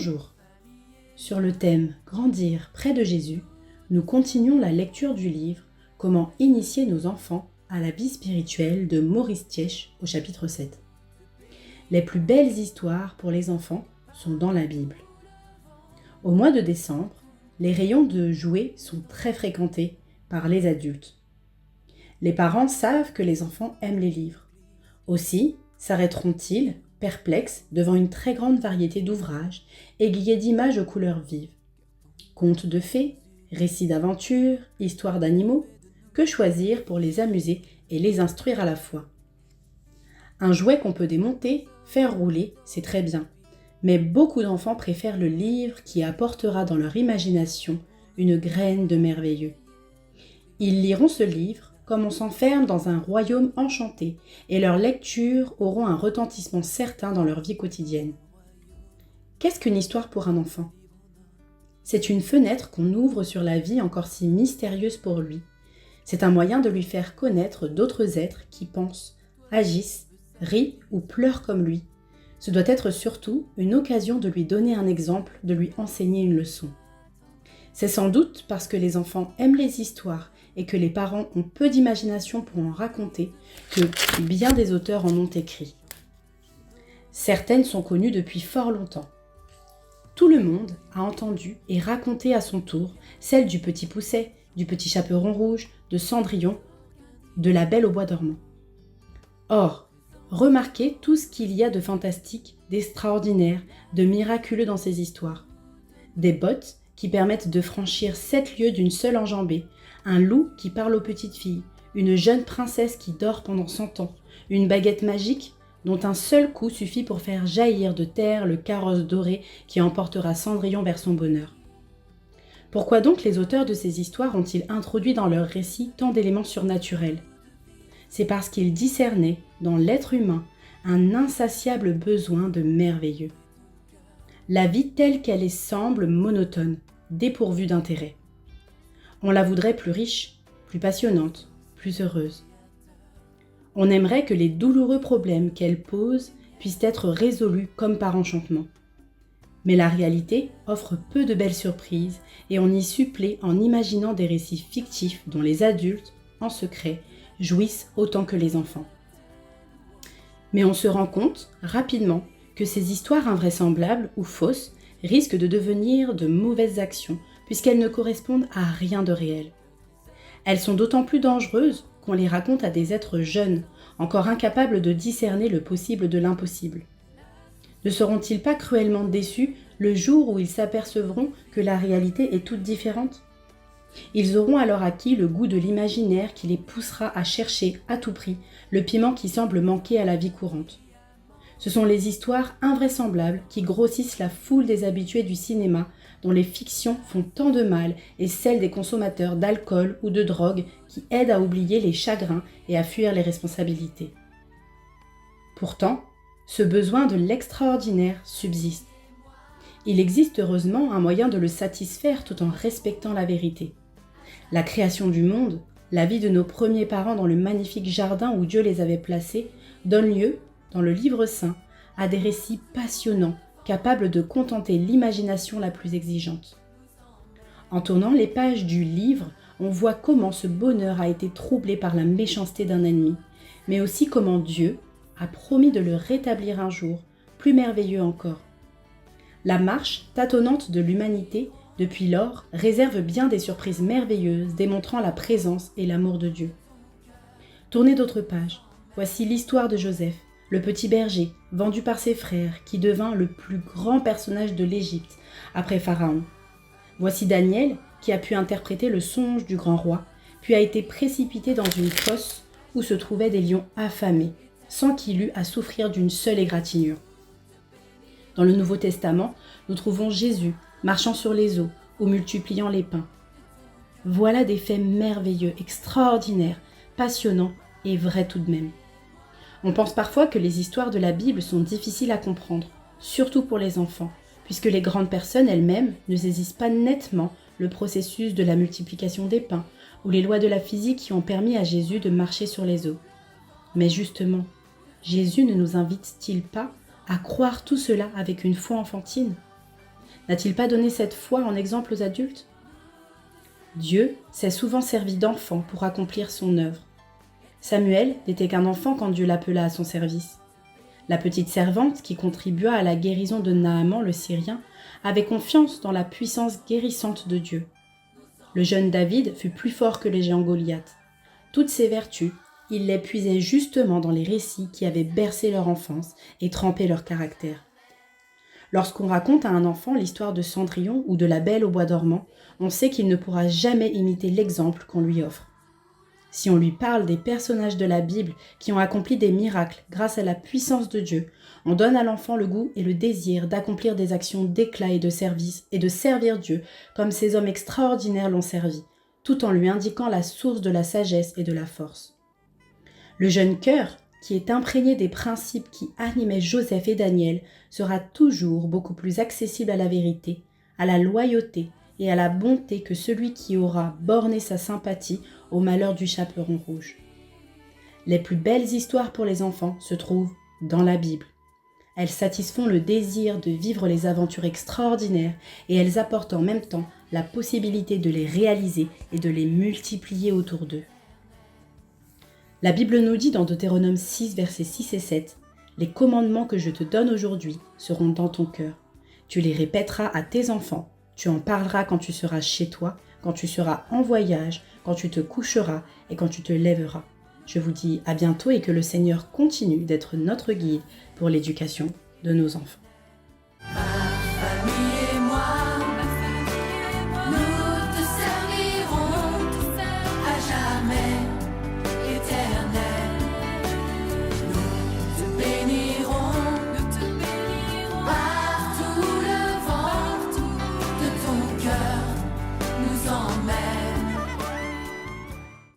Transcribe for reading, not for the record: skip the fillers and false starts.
Bonjour. Sur le thème « Grandir près de Jésus », nous continuons la lecture du livre « Comment initier nos enfants à la vie spirituelle » de Maurice Thiesch au chapitre 7. Les plus belles histoires pour les enfants sont dans la Bible. Au mois de décembre, les rayons de jouets sont très fréquentés par les adultes. Les parents savent que les enfants aiment les livres. Aussi, s'arrêteront-ils, perplexes, devant une très grande variété d'ouvrages, aiguillés d'images aux couleurs vives. Contes de fées, récits d'aventures, histoires d'animaux, que choisir pour les amuser et les instruire à la fois? Un jouet qu'on peut démonter, faire rouler, c'est très bien. Mais beaucoup d'enfants préfèrent le livre qui apportera dans leur imagination une graine de merveilleux. Ils liront ce livre comme on s'enferme dans un royaume enchanté et leurs lectures auront un retentissement certain dans leur vie quotidienne. Qu'est-ce qu'une histoire pour un enfant ? C'est une fenêtre qu'on ouvre sur la vie encore si mystérieuse pour lui. C'est un moyen de lui faire connaître d'autres êtres qui pensent, agissent, rient ou pleurent comme lui. Ce doit être surtout une occasion de lui donner un exemple, de lui enseigner une leçon. C'est sans doute parce que les enfants aiment les histoires et que les parents ont peu d'imagination pour en raconter que bien des auteurs en ont écrit. Certaines sont connues depuis fort longtemps. Tout le monde a entendu et raconté à son tour celle du Petit Poucet, du Petit Chaperon Rouge, de Cendrillon, de la Belle au bois dormant. Or, remarquez tout ce qu'il y a de fantastique, d'extraordinaire, de miraculeux dans ces histoires. Des bottes qui permettent de franchir 7 lieues d'une seule enjambée, un loup qui parle aux petites filles, une jeune princesse qui dort pendant 100 ans, une baguette magique dont un seul coup suffit pour faire jaillir de terre le carrosse doré qui emportera Cendrillon vers son bonheur. Pourquoi donc les auteurs de ces histoires ont-ils introduit dans leurs récits tant d'éléments surnaturels ? C'est parce qu'ils discernaient dans l'être humain un insatiable besoin de merveilleux. La vie telle qu'elle est semble monotone, dépourvue d'intérêt. On la voudrait plus riche, plus passionnante, plus heureuse. On aimerait que les douloureux problèmes qu'elle pose puissent être résolus comme par enchantement. Mais la réalité offre peu de belles surprises et on y supplée en imaginant des récits fictifs dont les adultes, en secret, jouissent autant que les enfants. Mais on se rend compte, rapidement, que ces histoires invraisemblables ou fausses risquent de devenir de mauvaises actions puisqu'elles ne correspondent à rien de réel. Elles sont d'autant plus dangereuses qu'on les raconte à des êtres jeunes, encore incapables de discerner le possible de l'impossible. Ne seront-ils pas cruellement déçus le jour où ils s'apercevront que la réalité est toute différente ? Ils auront alors acquis le goût de l'imaginaire qui les poussera à chercher à tout prix le piment qui semble manquer à la vie courante. Ce sont les histoires invraisemblables qui grossissent la foule des habitués du cinéma dont les fictions font tant de mal et celles des consommateurs d'alcool ou de drogue qui aident à oublier les chagrins et à fuir les responsabilités. Pourtant, ce besoin de l'extraordinaire subsiste. Il existe heureusement un moyen de le satisfaire tout en respectant la vérité. La création du monde, la vie de nos premiers parents dans le magnifique jardin où Dieu les avait placés, donne lieu, dans le livre saint, à des récits passionnants, capables de contenter l'imagination la plus exigeante. En tournant les pages du livre, on voit comment ce bonheur a été troublé par la méchanceté d'un ennemi, mais aussi comment Dieu a promis de le rétablir un jour, plus merveilleux encore. La marche tâtonnante de l'humanité, depuis lors, réserve bien des surprises merveilleuses démontrant la présence et l'amour de Dieu. Tournez d'autres pages. Voici l'histoire de Joseph, le petit berger, vendu par ses frères, qui devint le plus grand personnage de l'Égypte, après Pharaon. Voici Daniel, qui a pu interpréter le songe du grand roi, puis a été précipité dans une fosse où se trouvaient des lions affamés, sans qu'il eût à souffrir d'une seule égratignure. Dans le Nouveau Testament, nous trouvons Jésus, marchant sur les eaux ou multipliant les pains. Voilà des faits merveilleux, extraordinaires, passionnants et vrais tout de même. On pense parfois que les histoires de la Bible sont difficiles à comprendre, surtout pour les enfants, puisque les grandes personnes elles-mêmes ne saisissent pas nettement le processus de la multiplication des pains ou les lois de la physique qui ont permis à Jésus de marcher sur les eaux. Mais justement, Jésus ne nous invite-t-il pas à croire tout cela avec une foi enfantine ? N'a-t-il pas donné cette foi en exemple aux adultes ? Dieu s'est souvent servi d'enfants pour accomplir son œuvre. Samuel n'était qu'un enfant quand Dieu l'appela à son service. La petite servante qui contribua à la guérison de Naaman le Syrien avait confiance dans la puissance guérissante de Dieu. Le jeune David fut plus fort que les géants Goliath. Toutes ces vertus, il les puisait justement dans les récits qui avaient bercé leur enfance et trempé leur caractère. Lorsqu'on raconte à un enfant l'histoire de Cendrillon ou de la Belle au bois dormant, on sait qu'il ne pourra jamais imiter l'exemple qu'on lui offre. Si on lui parle des personnages de la Bible qui ont accompli des miracles grâce à la puissance de Dieu, on donne à l'enfant le goût et le désir d'accomplir des actions d'éclat et de service et de servir Dieu comme ces hommes extraordinaires l'ont servi, tout en lui indiquant la source de la sagesse et de la force. Le jeune cœur, qui est imprégné des principes qui animaient Joseph et Daniel, sera toujours beaucoup plus accessible à la vérité, à la loyauté et à la bonté que celui qui aura borné sa sympathie au malheur du chaperon rouge. Les plus belles histoires pour les enfants se trouvent dans la Bible. Elles satisfont le désir de vivre les aventures extraordinaires et elles apportent en même temps la possibilité de les réaliser et de les multiplier autour d'eux. La Bible nous dit dans Deutéronome 6, versets 6 et 7 « Les commandements que je te donne aujourd'hui seront dans ton cœur. Tu les répéteras à tes enfants, tu en parleras quand tu seras chez toi, quand tu seras en voyage, quand tu te coucheras et quand tu te lèveras. Je vous dis à bientôt et que le Seigneur continue d'être notre guide pour l'éducation de nos enfants.